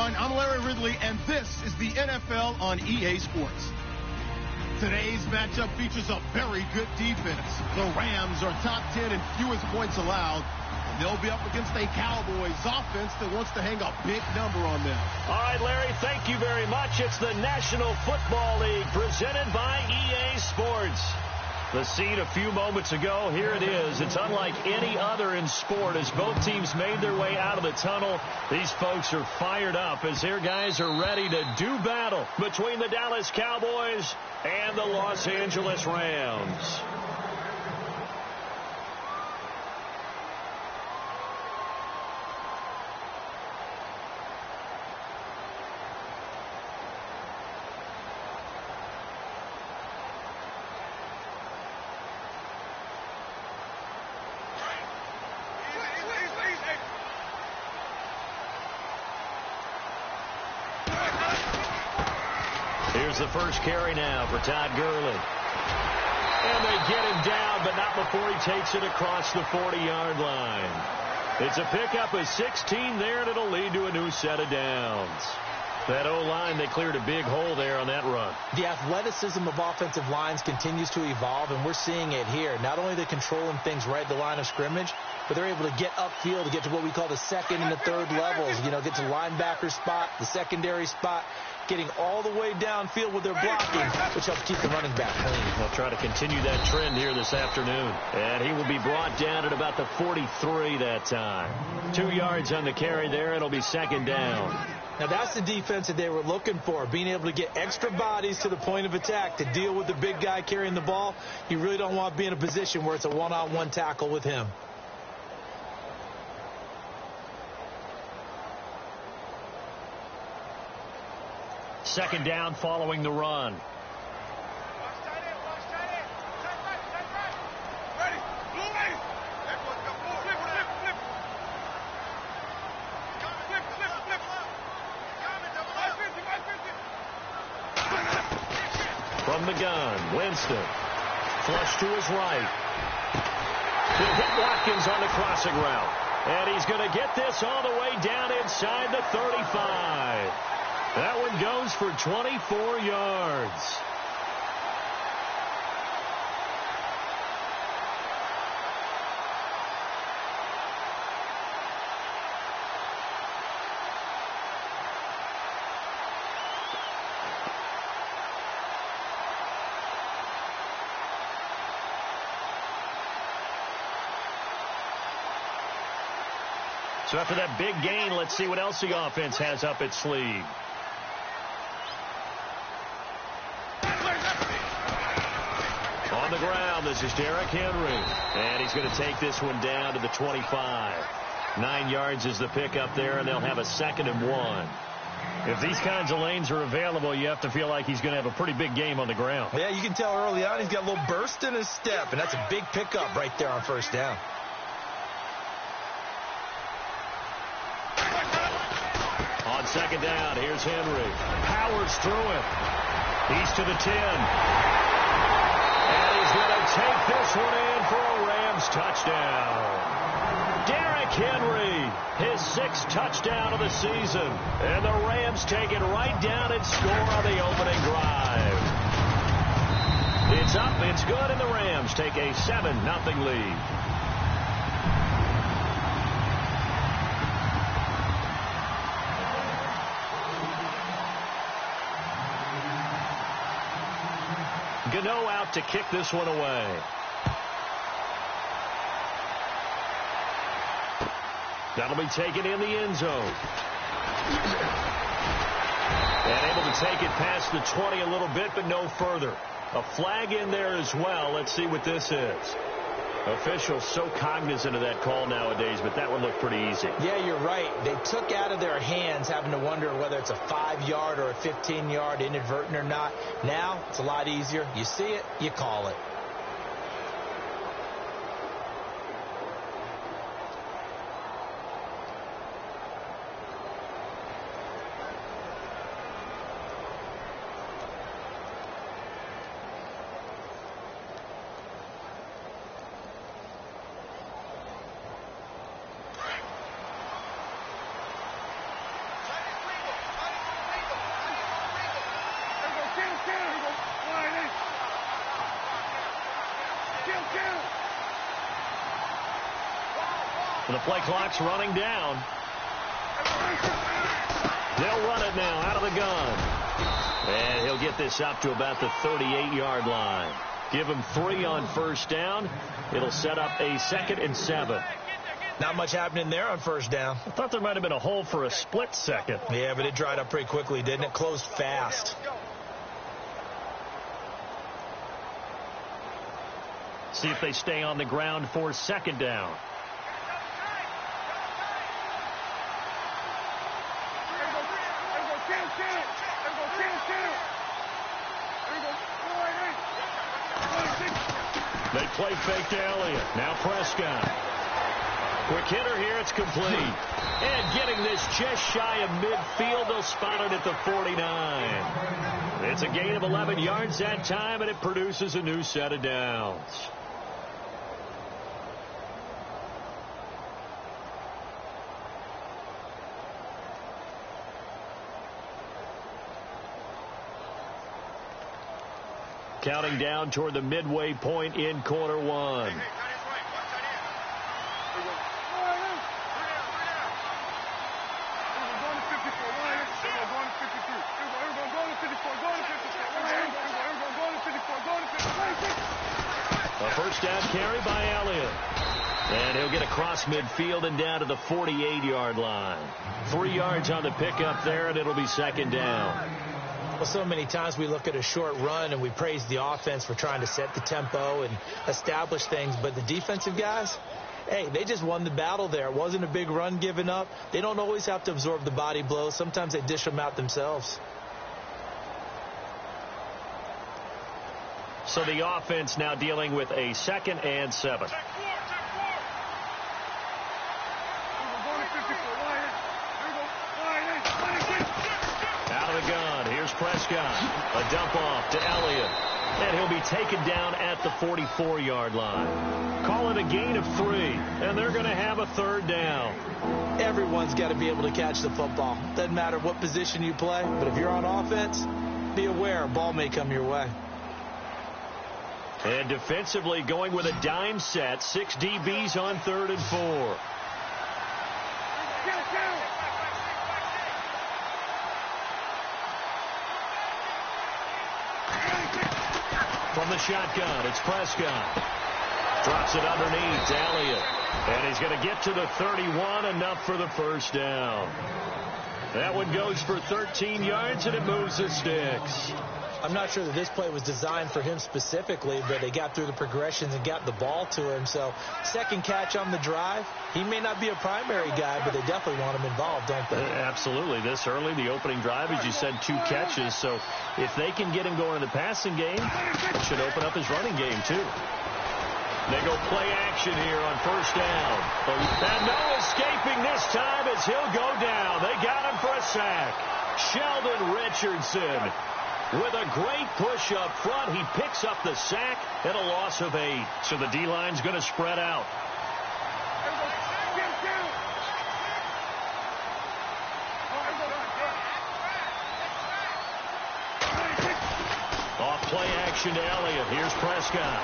everyone. I'm Larry Ridley, and this is the NFL on EA Sports. Today's matchup features a very good defense. The Rams are top 10 in fewest points allowed, and they'll be up against a Cowboys offense that wants to hang a big number on them. All right, Larry, thank you very much. It's the National Football League presented by EA Sports. The scene a few moments ago, here it is. It's unlike any other in sport as both teams made their way out of the tunnel. These folks are fired up as their guys are ready to do battle between the Dallas Cowboys and the Los Angeles Rams. Here's the first carry now for Todd Gurley. And they get him down, but not before he takes it across the 40-yard line. It's a pickup of 16 there, and it'll lead to a new set of downs. That O-line, they cleared a big hole there on that run. The athleticism of offensive lines continues to evolve, and we're seeing it here. Not only are they controlling things right at the line of scrimmage, but they're able to get upfield to get to what we call the second and the third levels. You know, get to linebacker spot, the secondary spot, getting all the way downfield with their blocking, which helps keep the running back clean. They'll try to continue that trend here this afternoon. And he will be brought down at about the 43 that time. 2 yards on the carry there. It'll be second down. Now, that's the defense that they were looking for, being able to get extra bodies to the point of attack to deal with the big guy carrying the ball. You really don't want to be in a position where it's a one-on-one tackle with him. Second down following the run. From the gun, Winston. Flush to his right. He'll hit Watkins on the crossing route. And he's going to get this all the way down inside the 35. That one goes for 24 yards. So after that big gain, let's see what else the offense has up its sleeve. On the ground, this is Derrick Henry. And he's going to take this one down to the 25. 9 yards is the pickup there, and they'll have a 2nd and 1. If these kinds of lanes are available, you have to feel like he's going to have a pretty big game on the ground. Yeah, you can tell early on he's got a little burst in his step, and that's a big pickup right there on first down. On second down, here's Henry. Powers through it. He's to the 10. And he's going to take this one in for a Rams touchdown. Derrick Henry, his 6th touchdown of the season. And the Rams take it right down and score on the opening drive. It's up, it's good, and the Rams take a 7-0 lead. Gano out to kick this one away. That'll be taken in the end zone. And able to take it past the 20 a little bit, but no further. A flag in there as well. Let's see what this is. Officials so cognizant of that call nowadays, but that one looked pretty easy. Yeah, you're right. They took out of their hands having to wonder whether it's a 5-yard or a 15-yard inadvertent or not. Now, it's a lot easier. You see it, you call it. The play clock's running down. They'll run it now out of the gun. And he'll get this up to about the 38-yard line. Give him 3 on first down. It'll set up a 2nd and 7. Not much happening there on first down. I thought there might have been a hole for a split second. Yeah, but it dried up pretty quickly, didn't it? Closed fast. See if they stay on the ground for 2nd down. They play fake to Elliott. Now Prescott. Quick hitter here. It's complete. And getting this just shy of midfield. They'll spot it at the 49. It's a gain of 11 yards that time, and it produces a new set of downs. Counting down toward the midway point in quarter 1. A first down carry by Elliott. And he'll get across midfield and down to the 48-yard line. 3 yards on the pickup there, and it'll be 2nd down. Well, so many times we look at a short run and we praise the offense for trying to set the tempo and establish things. But the defensive guys, hey, they just won the battle there. It wasn't a big run given up. They don't always have to absorb the body blows. Sometimes they dish them out themselves. So the offense now dealing with a 2nd and 7. Prescott, a dump off to Elliott, and he'll be taken down at the 44-yard line. Call it a gain of 3, and they're going to have a 3rd down. Everyone's got to be able to catch the football. Doesn't matter what position you play, but if you're on offense, be aware a ball may come your way. And defensively going with a dime set, 6 DBs on 3rd and 4. From the shotgun, it's Prescott. Drops it underneath to Elliott. And he's going to get to the 31, enough for the first down. That one goes for 13 yards, and it moves the sticks. I'm not sure that this play was designed for him specifically, but they got through the progressions and got the ball to him. So, 2nd catch on the drive. He may not be a primary guy, but they definitely want him involved, don't they? Absolutely. This early, the opening drive, as you said, 2 catches. So, if they can get him going in the passing game, it should open up his running game, too. They go play action here on first down. And no escaping this time as he'll go down. They got him for a sack. Sheldon Richardson. With a great push up front, he picks up the sack and a loss of 8. So the D-line's going to spread out. Off play action to Elliott. Here's Prescott.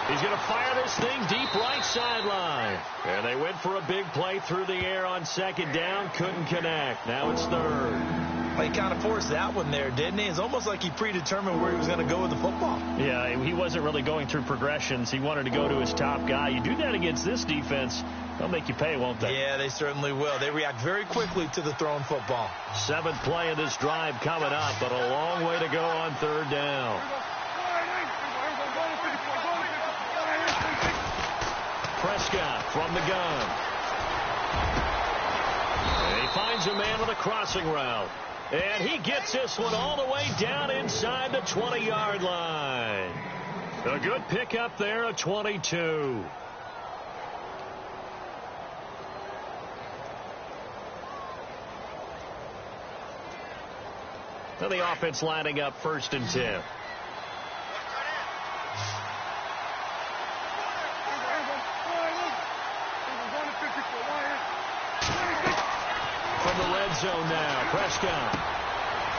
He's going to fire this thing deep right sideline. And they went for a big play through the air on 2nd down. Couldn't connect. Now it's 3rd. He kind of forced that one there, didn't he? It's almost like he predetermined where he was going to go with the football. Yeah, he wasn't really going through progressions. He wanted to go to his top guy. You do that against this defense, they'll make you pay, won't they? Yeah, they certainly will. They react very quickly to the thrown football. 7th play of this drive coming up, but a long way to go on 3rd down. Prescott from the gun. And he finds a man with a crossing route. And he gets this one all the way down inside the 20-yard line. A good pickup there, a 22. Now the offense lining up 1st and 10. From the red zone now, Prescott.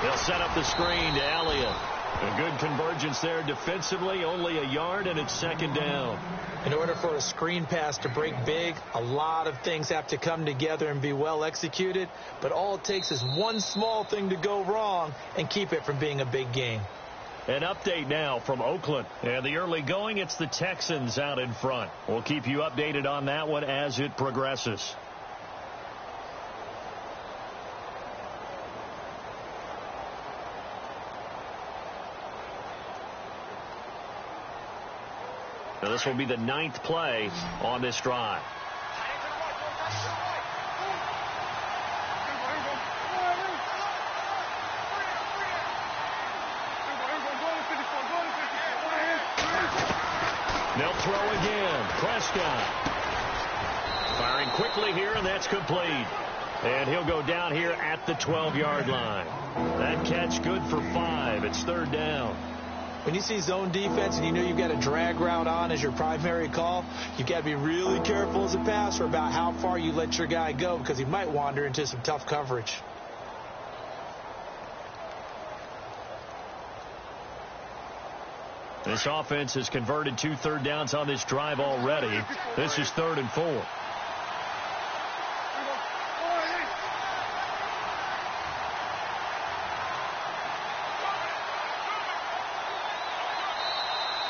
They'll set up the screen to Elliott. A good convergence there defensively, only a yard, and it's second down. In order for a screen pass to break big, a lot of things have to come together and be well executed, but all it takes is one small thing to go wrong and keep it from being a big game. An update now from Oakland. And the early going, it's the Texans out in front. We'll keep you updated on that one as it progresses. Now this will be the 9th play on this drive. They'll throw again. Prescott firing quickly here, and that's complete. And he'll go down here at the 12-yard line. That catch good for 5. It's third down. When you see zone defense and you know you've got a drag route on as your primary call, you've got to be really careful as a passer about how far you let your guy go because he might wander into some tough coverage. This offense has converted 2 third downs on this drive already. This is 3rd and 4.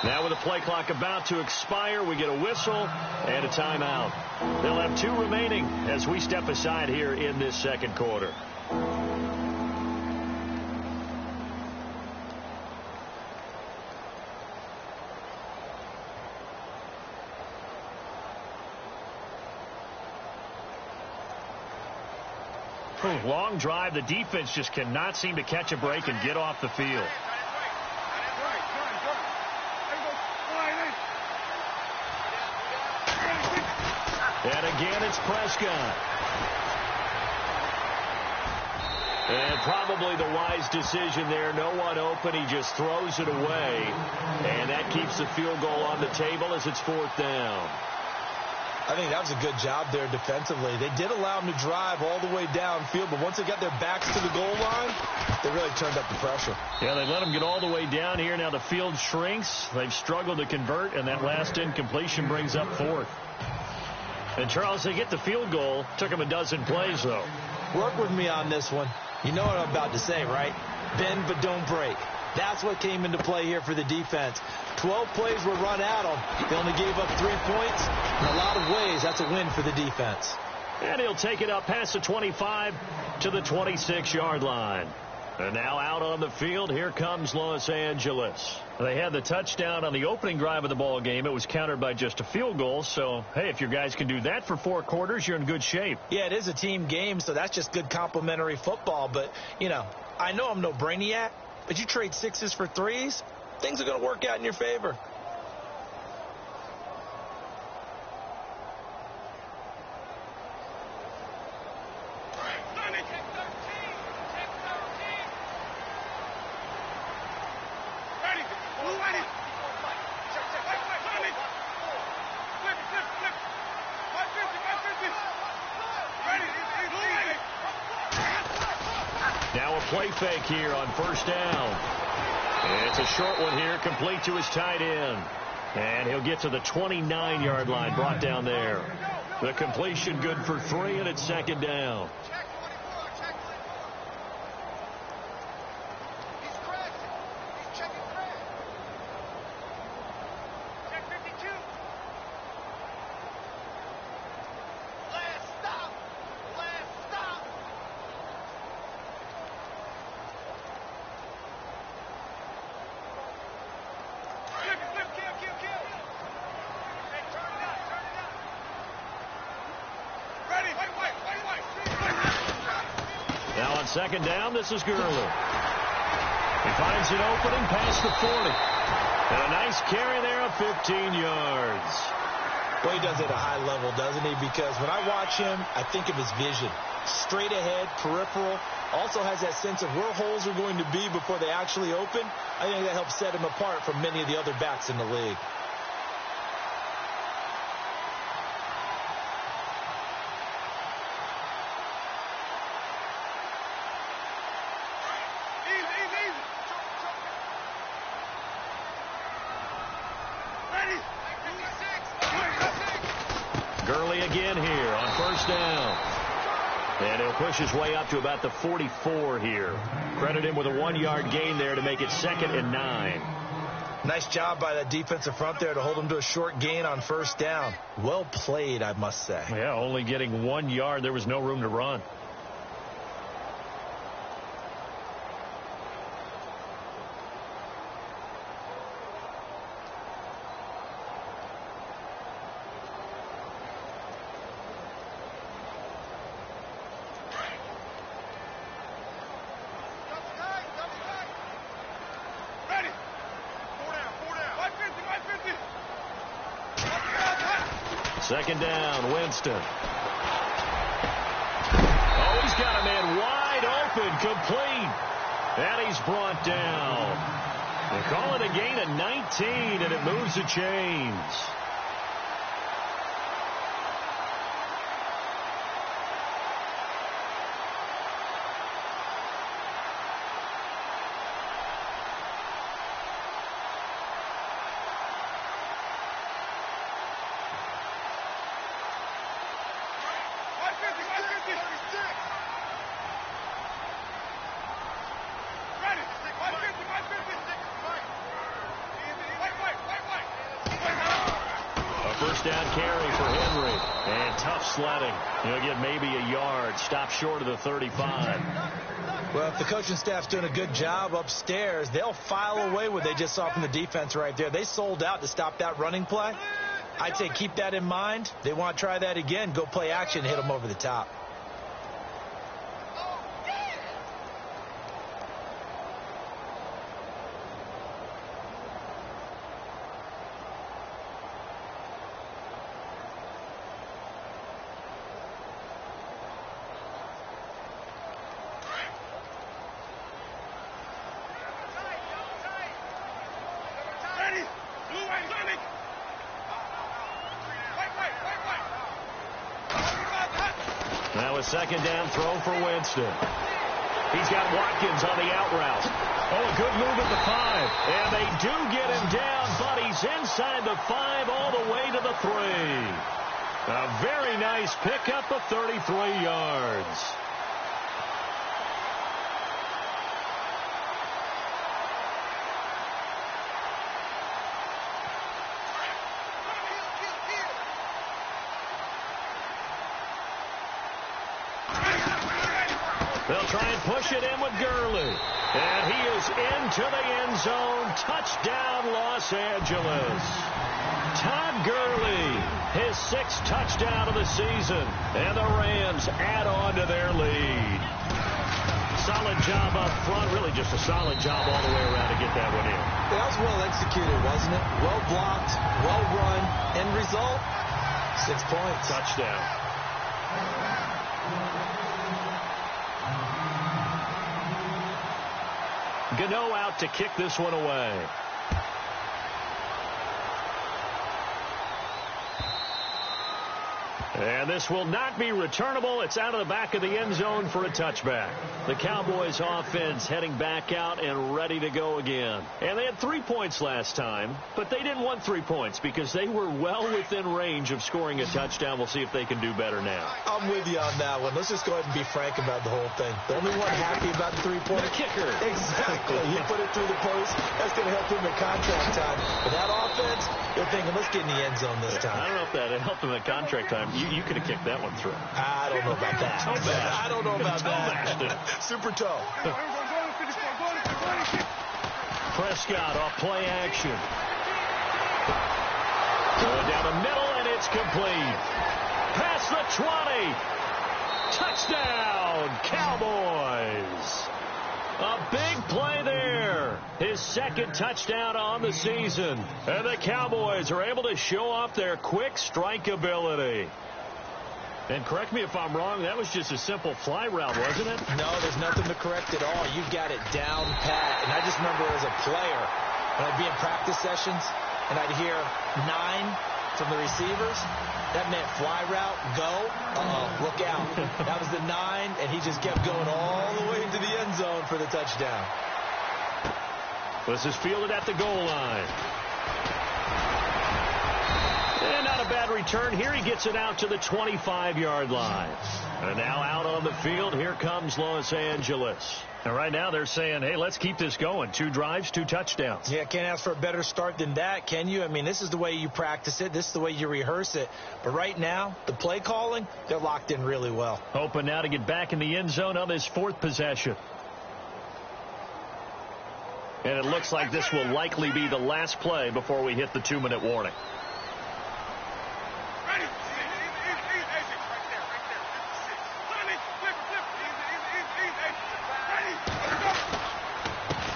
Now with the play clock about to expire, we get a whistle and a timeout. They'll have 2 remaining as we step aside here in this second quarter. Long drive. The defense just cannot seem to catch a break and get off the field. And again, it's Prescott. And probably the wise decision there. No one open. He just throws it away. And that keeps the field goal on the table as it's 4th down. I think that was a good job there defensively. They did allow them to drive all the way downfield, but once they got their backs to the goal line, they really turned up the pressure. Yeah, they let them get all the way down here. Now the field shrinks. They've struggled to convert, and that last incompletion brings up 4th. And, Charles, they get the field goal. Took them a dozen plays, though. Work with me on this one. You know what I'm about to say, right? Bend but don't break. That's what came into play here for the defense. 12 plays were run at them. They only gave up 3 points. In a lot of ways, that's a win for the defense. And he'll take it up past the 25 to the 26-yard line. And now out on the field, here comes Los Angeles. They had the touchdown on the opening drive of the ball game. It was countered by just a field goal. So, hey, if your guys can do that for 4 quarters, you're in good shape. Yeah, it is a team game, so that's just good complimentary football. But, you know, I know I'm no brainiac, but you trade 6s for 3s, things are going to work out in your favor. Now a play fake here on 1st down. And it's a short one here, complete to his tight end. And he'll get to the 29-yard line, brought down there. The completion good for 3, and it's 2nd down. Now on 2nd down, this is Gurley. He finds an opening past the 40. And a nice carry there of 15 yards. Well, he does it at a high level, doesn't he? Because when I watch him, I think of his vision. Straight ahead, peripheral. Also has that sense of where holes are going to be before they actually open. I think that helps set him apart from many of the other backs in the league. Gurley again here on first down. And he'll push his way up to about the 44 here. Credit him with a 1-yard gain there to make it 2nd and 9. Nice job by that defensive front there to hold him to a short gain on first down. Well played, I must say. Yeah, only getting 1 yard. There was no room to run. Second down, Winston. Oh, he's got a man wide open, complete. And he's brought down. They call it a gain of 19, and it moves the chains. First down carry for Henry. And tough sledding. He'll get maybe a yard. Stop short of the 35. Well, if the coaching staff's doing a good job upstairs, they'll file away what they just saw from the defense right there. They sold out to stop that running play. I'd say keep that in mind. They want to try that again. Go play action, hit them over the top. Now a second down throw for Winston. He's got Watkins on the out route. Oh, a good move at the 5. And they do get him down, but he's inside the 5 all the way to the 3. A very nice pickup of 33 yards. They'll try and push it in with Gurley. And he is into the end zone. Touchdown, Los Angeles. Todd Gurley, his 6th touchdown of the season. And the Rams add on to their lead. Solid job up front. Really just a solid job all the way around to get that one in. That was well executed, wasn't it? Well blocked, well run. End result, 6 points. Touchdown. Gano out to kick this one away. And this will not be returnable. It's out of the back of the end zone for a touchback. The Cowboys offense heading back out and ready to go again. And they had 3 points last time, but they didn't want 3 points because they were well within range of scoring a touchdown. We'll see if they can do better now. I'm with you on that one. Let's just go ahead and be frank about the whole thing. The only one happy about the 3-point. The kicker. Exactly. He put it through the post. That's going to help him at contract time. But that offense, they're thinking, let's get in the end zone this time. I don't know if that helped him at contract time. You could have kicked that one through. I don't know about that. I don't know about that. Super toe. Prescott off play action. Going down the middle, and it's complete. Past the 20. Touchdown, Cowboys. A big play there. His 2nd touchdown on the season. And the Cowboys are able to show off their quick strike ability. And correct me if I'm wrong, that was just a simple fly route, wasn't it? No, there's nothing to correct at all. You got it down pat. And I just remember as a player, when I'd be in practice sessions, and I'd hear 9 from the receivers, that meant fly route, go, look out. That was the 9, and he just kept going all the way into the end zone for the touchdown. This is fielded at the goal line. And not a bad return here. He gets it out to the 25-yard line. And now out on the field, here comes Los Angeles. And right now they're saying, hey, let's keep this going. 2 drives, 2 touchdowns. Yeah, can't ask for a better start than that, can you? I mean, this is the way you practice it. This is the way you rehearse it. But right now, the play calling, they're locked in really well. Hoping now to get back in the end zone on this 4th possession. And it looks like this will likely be the last play before we hit the 2-minute warning.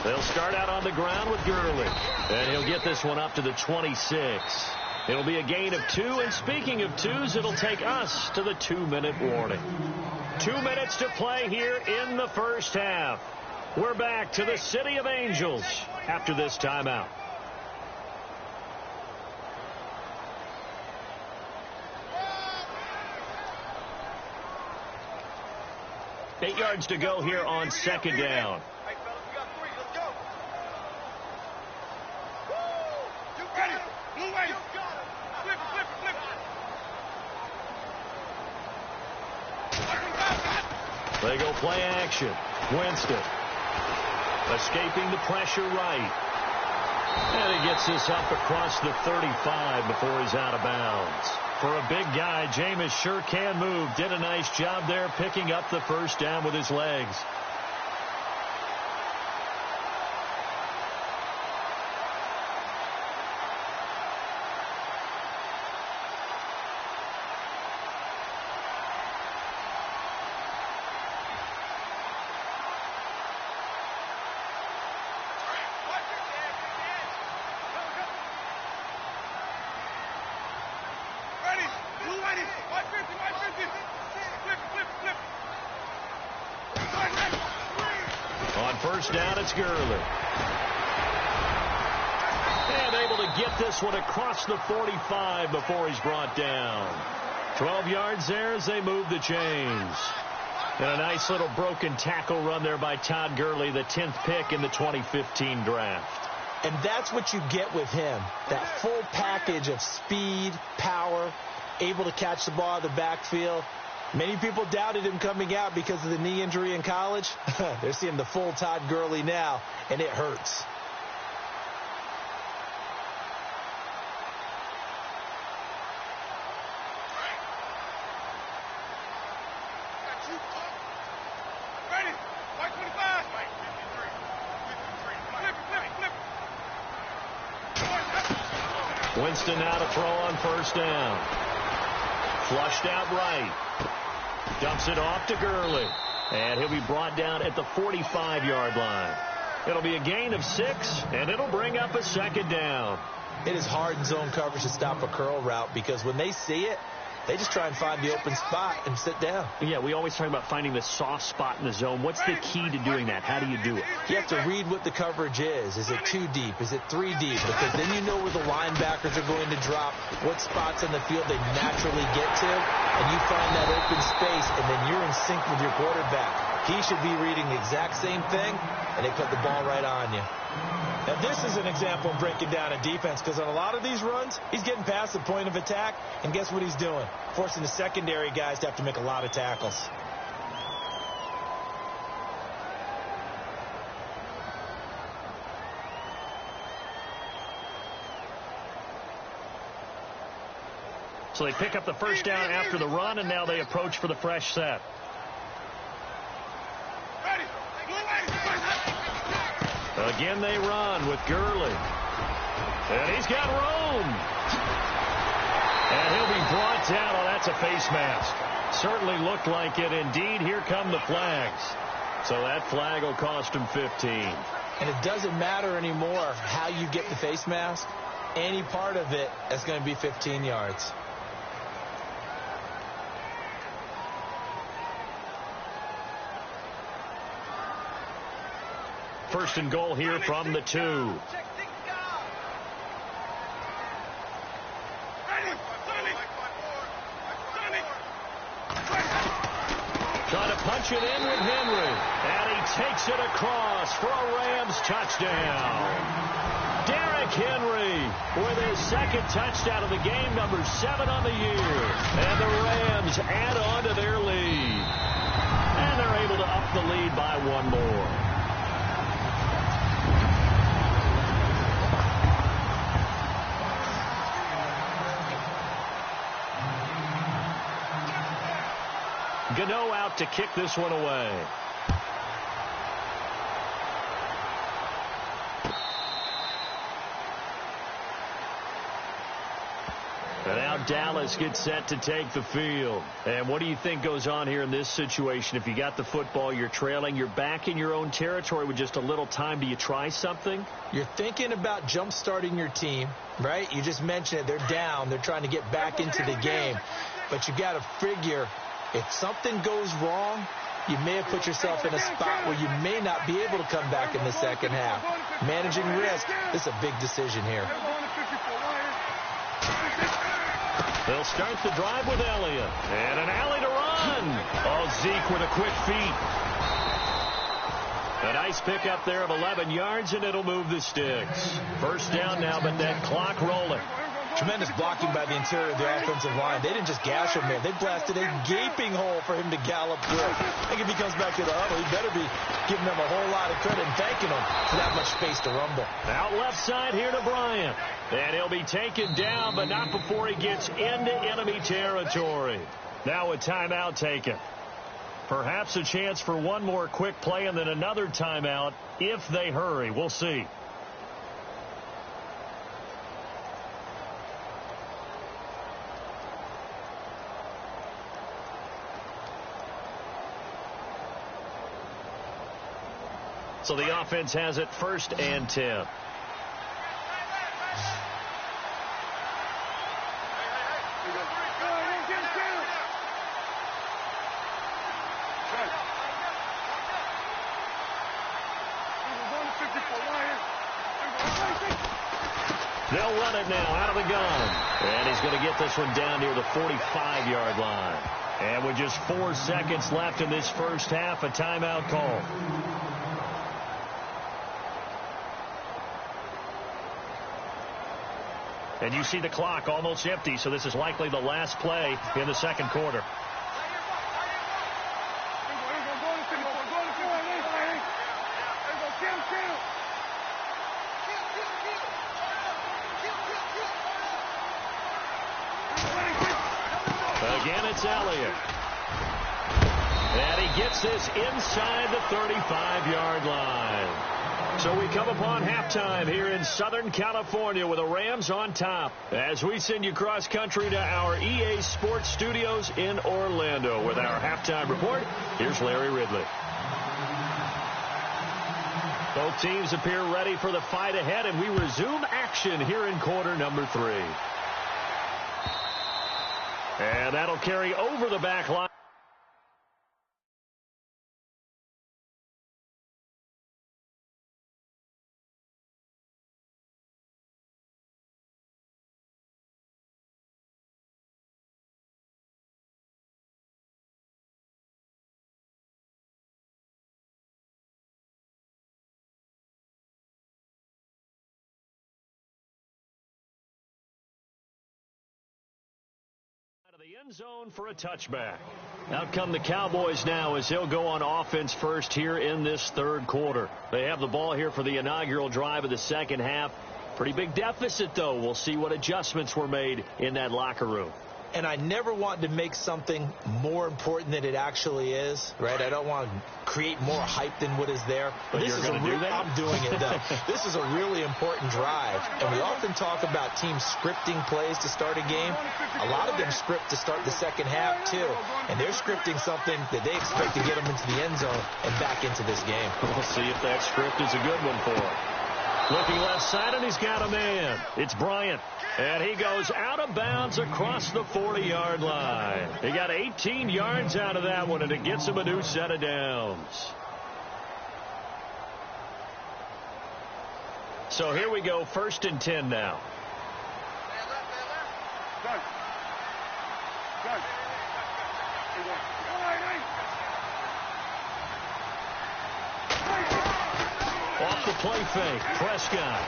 They'll start out on the ground with Gurley. And he'll get this one up to the 26. It'll be a gain of 2. And speaking of 2s, it'll take us to the 2-minute warning. 2 minutes to play here in the first half. We're back to the City of Angels after this timeout. Eight yards to go here on second down. They go play action. Winston escaping the pressure right. And he gets this up across the 35 before he's out of bounds. For a big guy, Jameis sure can move. Did a nice job there picking up the first down with his legs. On first down, it's Gurley. And able to get this one across the 45 before he's brought down. 12 yards there as they move the chains. And a nice little broken tackle run there by Todd Gurley, the 10th pick in the 2015 draft. And that's what you get with him. That full package of speed, power, able to catch the ball out of the backfield. Many people doubted him coming out because of the knee injury in college. They're seeing the full Todd Gurley now, and it hurts. Winston now to throw on first down. Flushed out right. Dumps it off to Gurley. And he'll be brought down at the 45-yard line. It'll be a gain of 6, and it'll bring up a second down. It is hard in zone coverage to stop a curl route because when they see it, they just try and find the open spot and sit down. Yeah, we always talk about finding the soft spot in the zone. What's the key to doing that? How do you do it? You have to read what the coverage is. Is it 2 deep? Is it 3 deep? Because then you know where the linebackers are going to drop, what spots on the field they naturally get to, and you find that open space, and then you're in sync with your quarterback. He should be reading the exact same thing, and they put the ball right on you. Now, this is an example of breaking down a defense because on a lot of these runs, he's getting past the point of attack, and guess what he's doing? Forcing the secondary guys to have to make a lot of tackles. So they pick up the first down after the run, and now they approach for the fresh set. Again, they run with Gurley. And he's got room. And he'll be brought down. Oh, that's a face mask. Certainly looked like it. Indeed, here come the flags. So that flag will cost him 15. And it doesn't matter anymore how you get the face mask. Any part of it is going to be 15 yards. First and goal here from the 2. Trying to punch it in with Henry. And he takes it across for a Rams touchdown. Derrick Henry with his second touchdown of the game, number 7 on the year. And the Rams add on to their lead. And they're able to up the lead by one more. Gano out to kick this one away. And now Dallas gets set to take the field. And what do you think goes on here in this situation? If you got the football, you're trailing, you're back in your own territory with just a little time. Do you try something? You're thinking about jump-starting your team, right? You just mentioned it. They're down. They're trying to get back into the game. But you got to figure if something goes wrong, you may have put yourself in a spot where you may not be able to come back in the second half. Managing risk, this is a big decision here. They'll start the drive with Elliott. And an alley to run. Oh, Zeke with a quick feet. A nice pickup there of 11 yards, and it'll move the sticks. First down now, but that clock rolling. Tremendous blocking by the interior of the offensive line. They didn't just gash him there. They blasted a gaping hole for him to gallop through. I think if he comes back to the huddle, he better be giving them a whole lot of credit and thanking them for that much space to rumble. Out left side here to Bryant. And he'll be taken down, but not before he gets into enemy territory. Now a timeout taken. Perhaps a chance for one more quick play and then another timeout if they hurry. We'll see. So the offense has it 1st and 10. They'll run it now out of the gun. And he's going to get this one down near the 45-yard line. And with just 4 seconds left in this first half, a timeout call. And you see the clock almost empty, so this is likely the last play in the second quarter. Again, it's Elliott. And he gets this inside the 35-yard line. So we come upon halftime here in Southern California with the Rams on top. As we send you cross country to our EA Sports Studios in Orlando with our halftime report. Here's Larry Ridley. Both teams appear ready for the fight ahead, and we resume action here in quarter number 3. And that'll carry over the back line. Out of the end zone for a touchback. Out come the Cowboys now as they'll go on offense first here in this third quarter. They have the ball here for the inaugural drive of the second half. Pretty big deficit, though. We'll see what adjustments were made in that locker room. And I never want to make something more important than it actually is, right? I don't want to create more hype than what is there. But this you're is going to do that? I'm doing it, though. This is a really important drive. And we often talk about teams scripting plays to start a game. A lot of them script to start the second half, too. And they're scripting something that they expect to get them into the end zone and back into this game. We'll see if that script is a good one for him. Looking left side, and he's got a man. It's Bryant. And he goes out of bounds across the 40-yard line. He got 18 yards out of that one, and it gets him a new set of downs. So here we go, 1st and 10 now. Off the play fake, Prescott.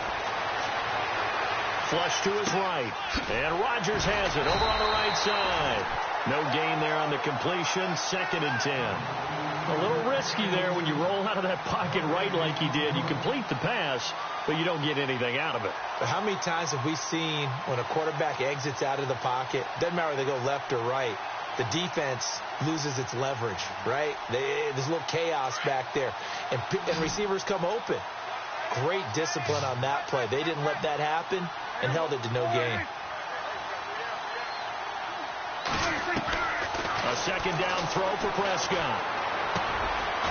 Flush to his right. And Rodgers has it over on the right side. No gain there on the completion. 2nd and 10. A little risky there when you roll out of that pocket right like he did. You complete the pass, but you don't get anything out of it. But how many times have we seen when a quarterback exits out of the pocket, doesn't matter whether they go left or right, the defense loses its leverage, right? There's a little chaos back there, and receivers come open. Great discipline on that play. They didn't let that happen and held it to no gain. A 2nd down throw for Prescott.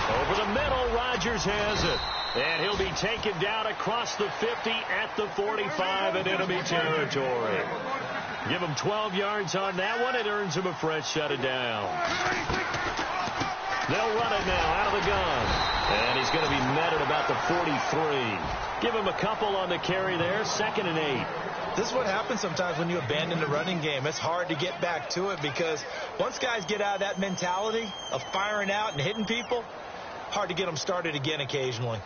Over the middle, Rodgers has it. And he'll be taken down across the 50 at the 45 in enemy territory. Give him 12 yards on that one. It earns him a fresh set of down. They'll run it now out of the gun. And he's going to be met at about the 43. Give him a couple on the carry there. 2nd and 8. This is what happens sometimes when you abandon the running game. It's hard to get back to it because once guys get out of that mentality of firing out and hitting people, hard to get them started again occasionally.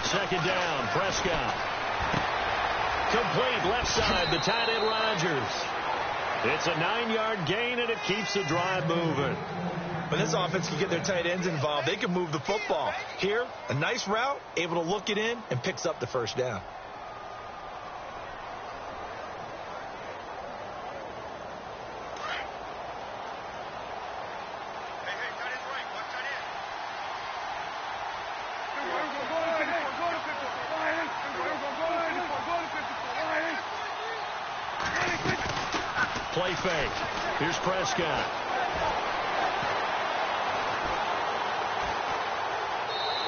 Second down, Prescott. Complete left side, the tight end Rodgers. It's a 9-yard gain, and it keeps the drive moving. When this offense can get their tight ends involved, they can move the football. Here, a nice route, able to look it in, and picks up the first down. Play fake. Here's Prescott.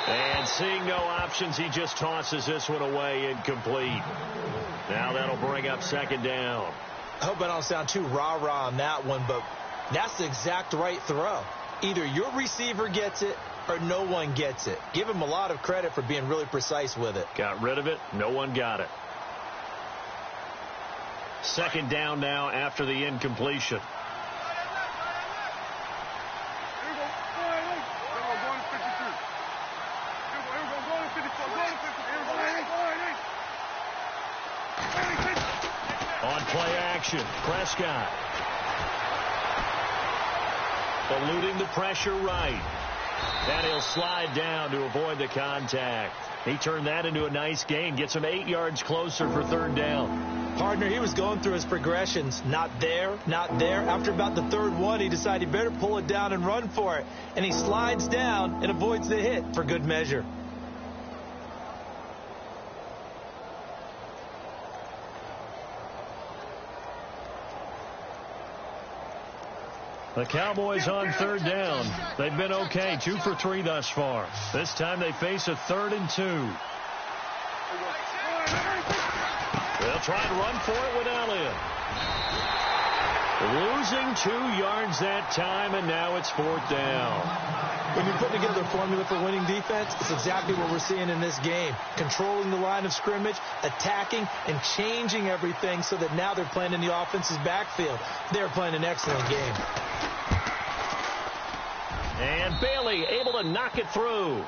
And seeing no options, he just tosses this one away incomplete. Now that'll bring up 2nd down. I hope I don't sound too rah-rah on that one, but that's the exact right throw. Either your receiver gets it or no one gets it. Give him a lot of credit for being really precise with it. Got rid of it. No one got it. 2nd down now after the incompletion. On play action, Prescott. Eluding the pressure right. And he'll slide down to avoid the contact. He turned that into a nice gain. Gets him 8 yards closer for 3rd down. Partner, he was going through his progressions. Not there, not there. After about the 3rd one, he decided he better pull it down and run for it. And he slides down and avoids the hit for good measure. The Cowboys on 3rd down. They've been okay, 2 for 3 thus far. This time they face a 3rd and 2. They'll try and run for it with Elliott. Losing 2 yards that time, and now it's 4th down. When you're putting together a formula for winning defense, it's exactly what we're seeing in this game. Controlling the line of scrimmage, attacking, and changing everything so that now they're playing in the offense's backfield. They're playing an excellent game. And Bailey able to knock it through.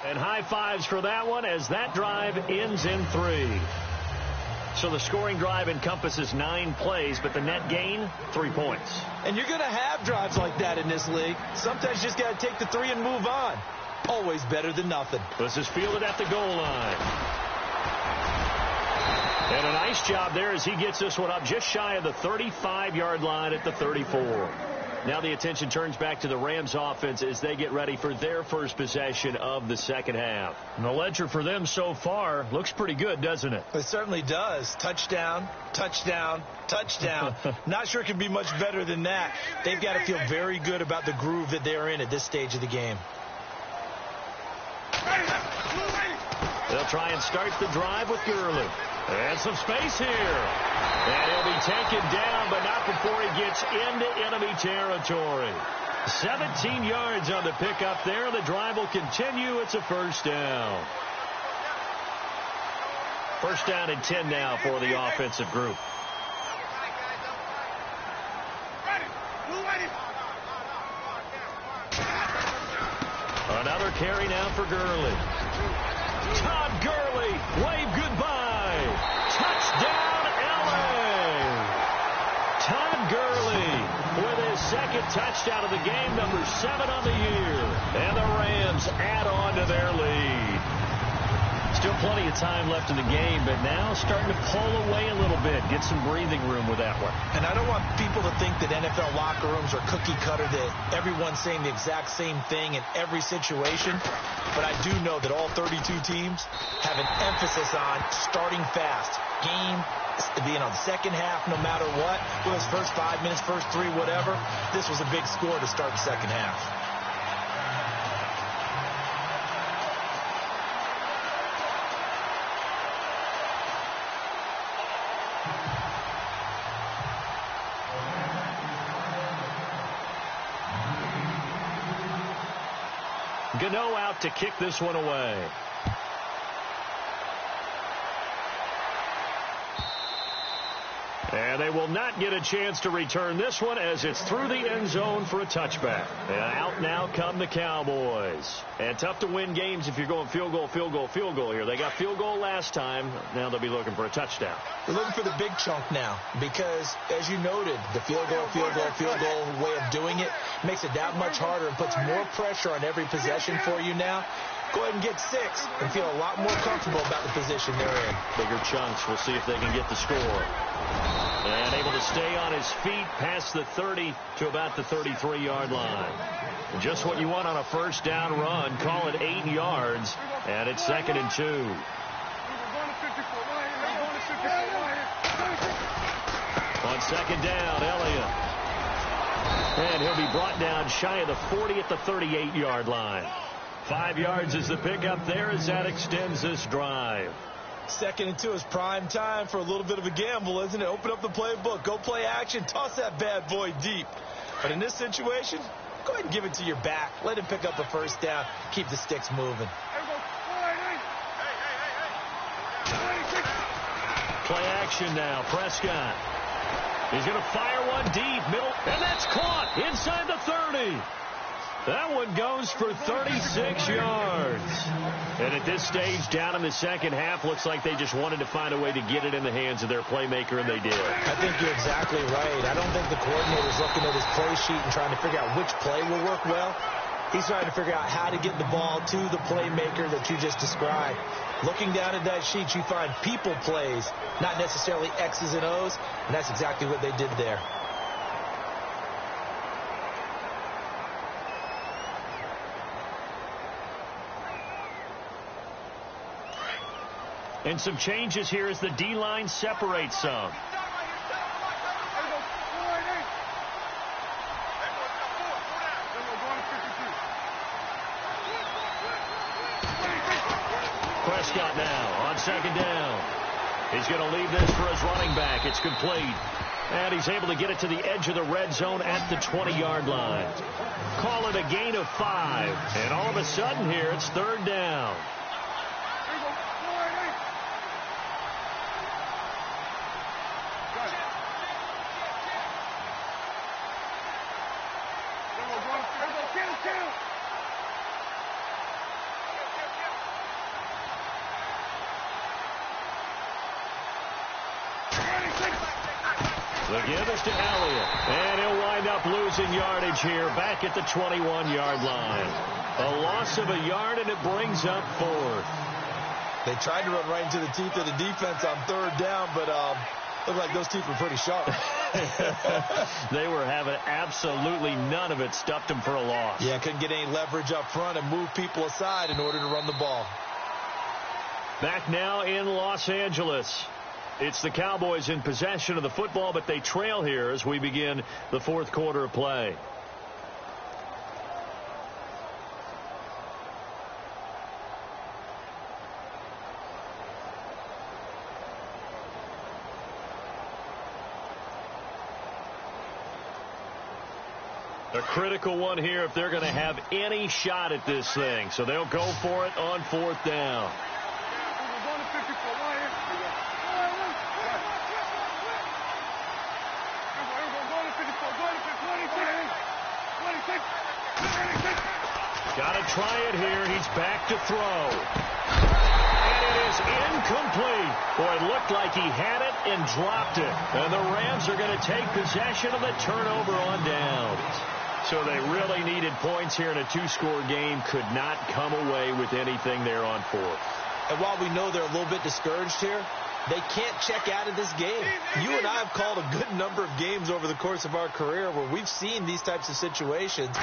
And high fives for that one as that drive ends in 3. So the scoring drive encompasses 9 plays, but the net gain, 3 points. And you're going to have drives like that in this league. Sometimes you just got to take the 3 and move on. Always better than nothing. This is fielded at the goal line. And a nice job there as he gets this one up just shy of the 35-yard line at the 34. Now the attention turns back to the Rams offense as they get ready for their first possession of the second half. And the ledger for them so far looks pretty good, doesn't it? It certainly does. Touchdown, touchdown, touchdown. Not sure it can be much better than that. They've got to feel very good about the groove that they're in at this stage of the game. They'll try and start the drive with Gurley. And some space here. And he'll be taken down, but not before he gets into enemy territory. 17 yards on the pickup there. The drive will continue. It's a first down. First down and 10 now for the offensive group. Another carry now for Gurley. Todd Gurley, wave goodbye. Touchdown, LA. Todd Gurley with his second touchdown of the game, number 7 on the year. And the Rams add on to their lead. Still plenty of time left in the game, but now starting to pull away a little bit. Get some breathing room with that one. And I don't want people to think that NFL locker rooms are cookie cutter, that everyone's saying the exact same thing in every situation. But I do know that all 32 teams have an emphasis on starting fast. Game being on the second half, no matter what. It was first 5 minutes, first 3, whatever. This was a big score to start the second half. Gano out to kick this one away. And they will not get a chance to return this one as it's through the end zone for a touchback. And out now come the Cowboys. And tough to win games if you're going field goal, field goal, field goal here. They got field goal last time. Now they'll be looking for a touchdown. They're looking for the big chunk now because, as you noted, the field goal way of doing it makes it that much harder and puts more pressure on every possession for you now. Go ahead and get 6 and feel a lot more comfortable about the position they're in. Bigger chunks. We'll see if they can get the score. And able to stay on his feet past the 30 to about the 33-yard line. And just what you want on a first down run. Call it 8 yards, and it's 2nd and 2. On 2nd down, Elliott. And he'll be brought down shy of the 40 at the 38-yard line. 5 yards is the pickup there as that extends this drive. 2nd and 2 is prime time for a little bit of a gamble, isn't it? Open up the playbook, go play action, toss that bad boy deep. But in this situation, go ahead and give it to your back. Let him pick up a first down. Keep the sticks moving. Play action now. Prescott. He's going to fire one deep, middle, and that's caught inside the 30. That one goes for 36 yards. And at this stage, down in the second half, looks like they just wanted to find a way to get it in the hands of their playmaker, and they did. I think you're exactly right. I don't think the coordinator's looking at his play sheet and trying to figure out which play will work well. He's trying to figure out how to get the ball to the playmaker that you just described. Looking down at that sheet, you find people plays, not necessarily X's and O's, and that's exactly what they did there. And some changes here as the D-line separates some. Prescott now on 2nd down. He's going to leave this for his running back. It's complete. And he's able to get it to the edge of the red zone at the 20-yard line. Call it a gain of 5. And all of a sudden here, it's 3rd down. The give is to Elliott, and he'll wind up losing yardage here back at the 21-yard line. A loss of a yard, and it brings up 4th. They tried to run right into the teeth of the defense on 3rd down, but looked like those teeth were pretty sharp. They were having absolutely none of it. Stuffed them for a loss. Yeah, couldn't get any leverage up front and move people aside in order to run the ball. Back now in Los Angeles. It's the Cowboys in possession of the football, but they trail here as we begin the 4th quarter of play. A critical one here if they're going to have any shot at this thing. So they'll go for it on 4th down. Got to try it here. He's back to throw. And it is incomplete. Boy, it looked like he had it and dropped it. And the Rams are going to take possession of the turnover on downs. So they really needed points here in a two-score game. Could not come away with anything there on fourth. And while we know they're a little bit discouraged here, they can't check out of this game. You and I have called a good number of games over the course of our career where we've seen these types of situations.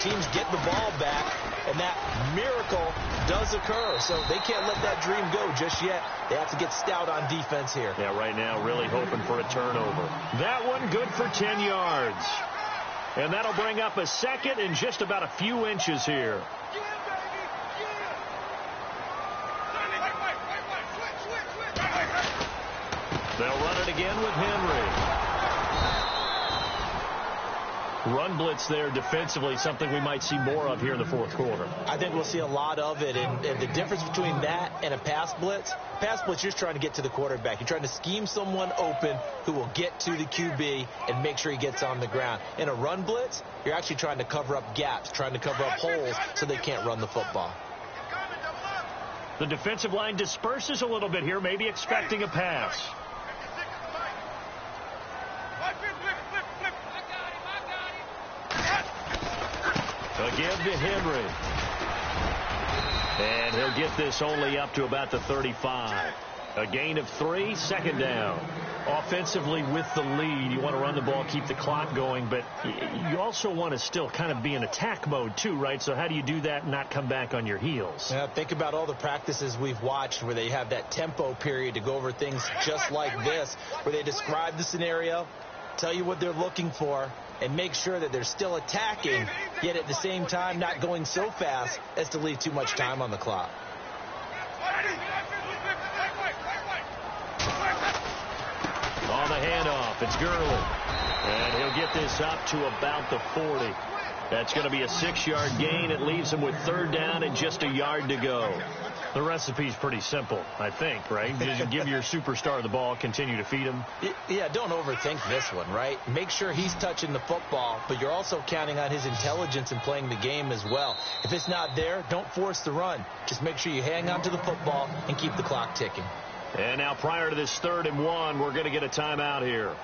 Teams get the ball back, and that miracle does occur. So they can't let that dream go just yet. They have to get stout on defense here. Yeah, right now really hoping for a turnover. That one good for 10 yards. And that'll bring up a second and just about a few inches here. They'll run it again with Henry. Run blitz there defensively, something we might see more of here in the fourth quarter. I think we'll see a lot of it. And the difference between that and a pass blitz, you're just trying to get to the quarterback. You're trying to scheme someone open who will get to the QB and make sure he gets on the ground. In a run blitz, you're actually trying to cover up gaps, trying to cover up holes so they can't run the football. The defensive line disperses a little bit here, maybe expecting a pass. They'll give to Henry. And he'll get this only up to about the 35. A gain of 3, second down. Offensively with the lead, you want to run the ball, keep the clock going, but you also want to still kind of be in attack mode too, right? So how do you do that and not come back on your heels? Yeah, think about all the practices we've watched where they have that tempo period to go over things just like this, where they describe the scenario, tell you what they're looking for, and make sure that they're still attacking, yet at the same time not going so fast as to leave too much time on the clock. On the handoff, it's Gurley. And he'll get this up to about the 40. That's going to be a 6-yard gain. It leaves him with third down and just a yard to go. The recipe's pretty simple, I think, right? Just give your superstar the ball, continue to feed him. Yeah, don't overthink this one, right? Make sure he's touching the football, but you're also counting on his intelligence in playing the game as well. If it's not there, don't force the run. Just make sure you hang on to the football and keep the clock ticking. And now prior to this 3rd and 1, we're going to get a timeout here.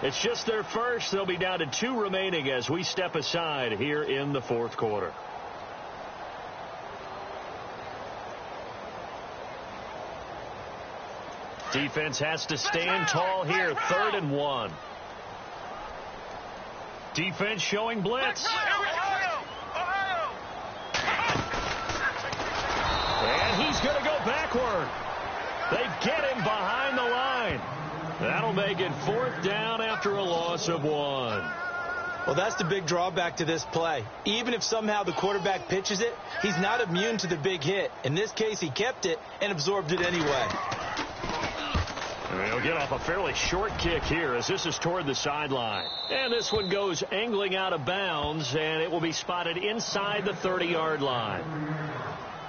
It's just their first. They'll be down to 2 remaining as we step aside here in the fourth quarter. Defense has to stand tall here. 3rd and 1. Defense showing blitz. And he's going to go backward. They get him behind the line. That'll make it 4th down after a loss of 1. Well, that's the big drawback to this play. Even if somehow the quarterback pitches it, he's not immune to the big hit. In this case, he kept it and absorbed it anyway. He'll get off a fairly short kick here as this is toward the sideline. And this one goes angling out of bounds, and it will be spotted inside the 30-yard line.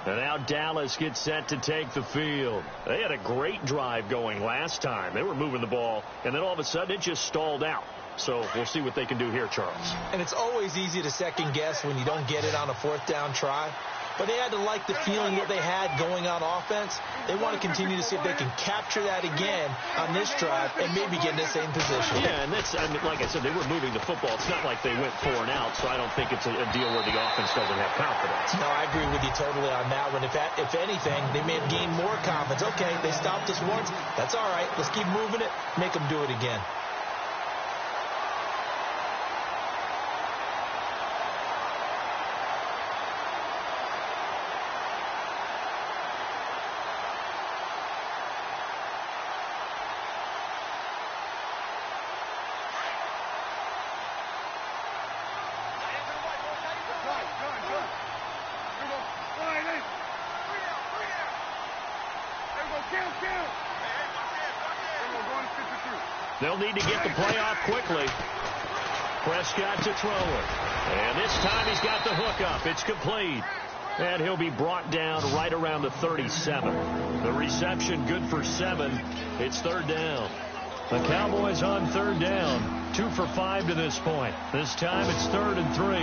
And now Dallas gets set to take the field. They had a great drive going last time. They were moving the ball, and then all of a sudden it just stalled out. So we'll see what they can do here, Charles. And it's always easy to second guess when you don't get it on a 4th down try. But they had to like the feeling that they had going on offense. They want to continue to see if they can capture that again on this drive and maybe get in the same position. Yeah, and that's, I mean, like I said, they were moving the football. It's not like they went 4 and out, so I don't think it's a deal where the offense doesn't have confidence. No, I agree with you totally on that one. If anything, they may have gained more confidence. Okay, they stopped us once. That's all right. Let's keep moving it. Make them do it again. They'll need to get the play off quickly. Prescott to throw it. And this time he's got the hook up. It's complete. And he'll be brought down right around the 37. The reception good for 7. It's 3rd down. The Cowboys on 3rd down. 2 for 5 to this point. This time it's 3rd and 3.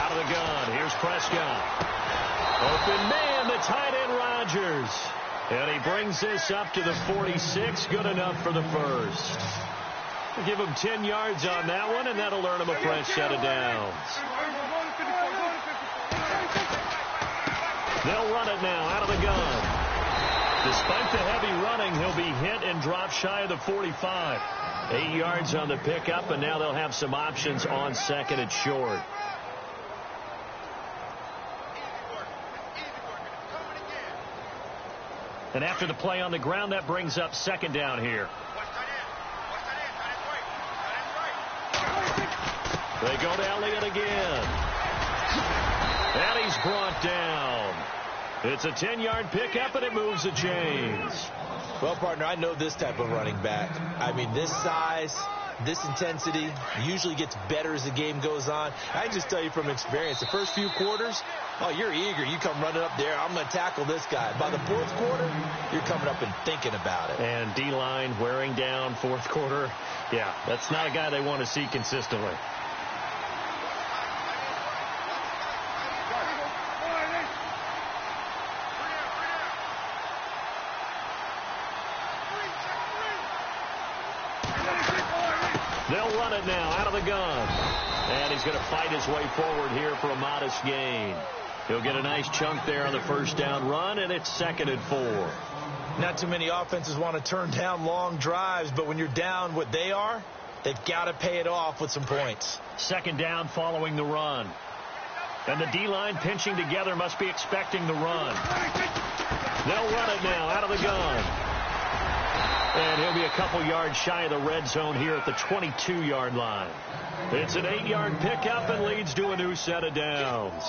Out of the gun. Here's Prescott. Open man, the tight end Rodgers. And he brings this up to the 46. Good enough for the first. We'll give him 10 yards on that one, and that'll earn him a fresh set of downs. They'll run it now out of the gun. Despite the heavy running, he'll be hit and drop shy of the 45. 8 yards on the pickup, and now they'll have some options on second and short. And after the play on the ground, that brings up second down here. They go to Elliott again. And he's brought down. It's a 10-yard pickup, and it moves the chains. Well, partner, I know this type of running back. I mean, this size, this intensity usually gets better as the game goes on. I can just tell you from experience, the first few quarters, oh, you're eager. You come running up there, I'm going to tackle this guy. By the fourth quarter, you're coming up and thinking about it. And D-line wearing down fourth quarter. Yeah, that's not a guy they want to see consistently. They'll run it now out of the gun. And he's going to fight his way forward here for a modest gain. He'll get a nice chunk there on the first down run, and it's 2nd and 4. Not too many offenses want to turn down long drives, but when you're down what they are, they've got to pay it off with some points. 2nd down following the run. And the D-line pinching together must be expecting the run. They'll run it now out of the gun. And he'll be a couple yards shy of the red zone here at the 22-yard line. It's an 8-yard pickup and leads to a new set of downs.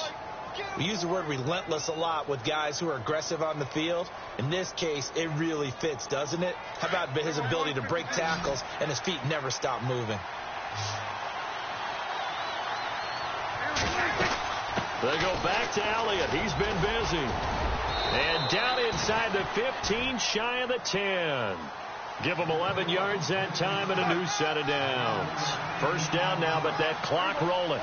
We use the word relentless a lot with guys who are aggressive on the field. In this case, it really fits, doesn't it? How about his ability to break tackles and his feet never stop moving? They go back to Elliott. He's been busy. And down inside the 15, shy of the 10. Give them 11 yards that time and a new set of downs. First down now, but that clock rolling.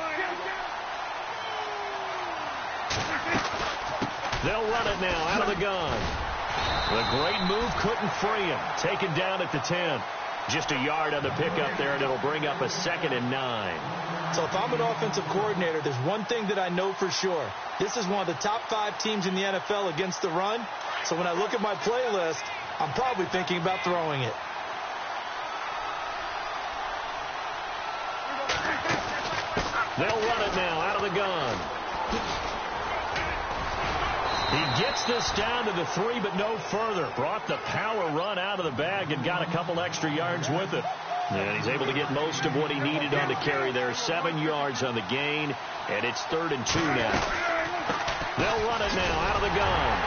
They'll run it now out of the gun. The great move couldn't free him. Taken down at the 10. Just a yard on the pickup there, and it'll bring up a 2nd and 9. So if I'm an offensive coordinator, there's one thing that I know for sure. This is one of the top 5 teams in the NFL against the run. So when I look at my playlist, I'm probably thinking about throwing it. They'll run it now out of the gun. He gets this down to the 3, but no further. Brought the power run out of the bag and got a couple extra yards with it. And he's able to get most of what he needed on the carry there. 7 yards on the gain, and it's 3rd and 2 now. They'll run it now out of the gun.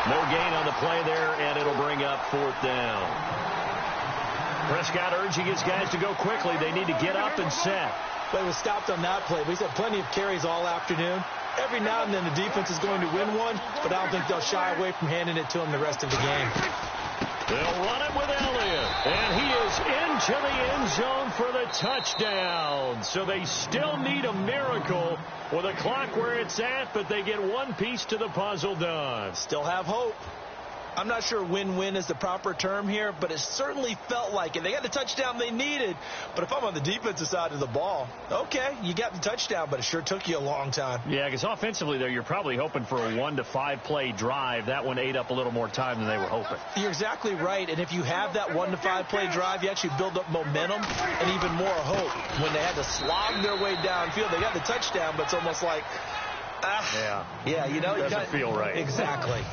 No gain on the play there, and it'll bring up 4th down. Prescott urging his guys to go quickly. They need to get up and set. But he was stopped on that play. He's had plenty of carries all afternoon. Every now and then the defense is going to win one, but I don't think they'll shy away from handing it to him the rest of the game. They'll run it with Elliott, and he is into the end zone for the touchdown. So they still need a miracle with a clock where it's at, but they get one piece to the puzzle done. Still have hope. I'm not sure win-win is the proper term here, but it certainly felt like it. They got the touchdown they needed, but if I'm on the defensive side of the ball, okay, you got the touchdown, but it sure took you a long time. Yeah, because offensively there, you're probably hoping for a 1 to 5 play drive. That one ate up a little more time than they were hoping. You're exactly right, and if you have that 1 to 5 play drive, you actually build up momentum and even more hope. When they had to slog their way downfield, they got the touchdown, but it's almost like, yeah, you know, doesn't feel right. Exactly.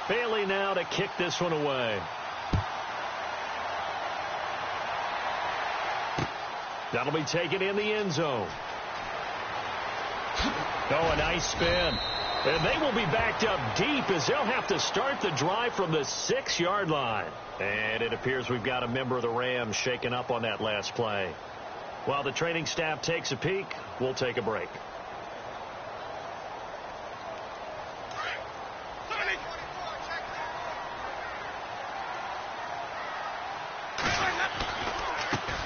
Bailey now to kick this one away. That'll be taken in the end zone. Oh, a nice spin. And they will be backed up deep as they'll have to start the drive from the 6-yard line. And it appears we've got a member of the Rams shaken up on that last play. While the training staff takes a peek, we'll take a break.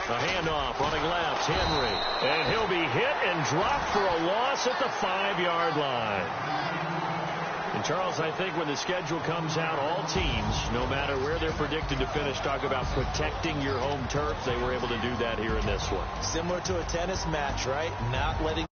A handoff running left, Henry. And he'll be hit and dropped for a loss at the 5-yard line. And, Charles, I think when the schedule comes out, all teams, no matter where they're predicted to finish, talk about protecting your home turf. They were able to do that here in this one. Similar to a tennis match, right? Not letting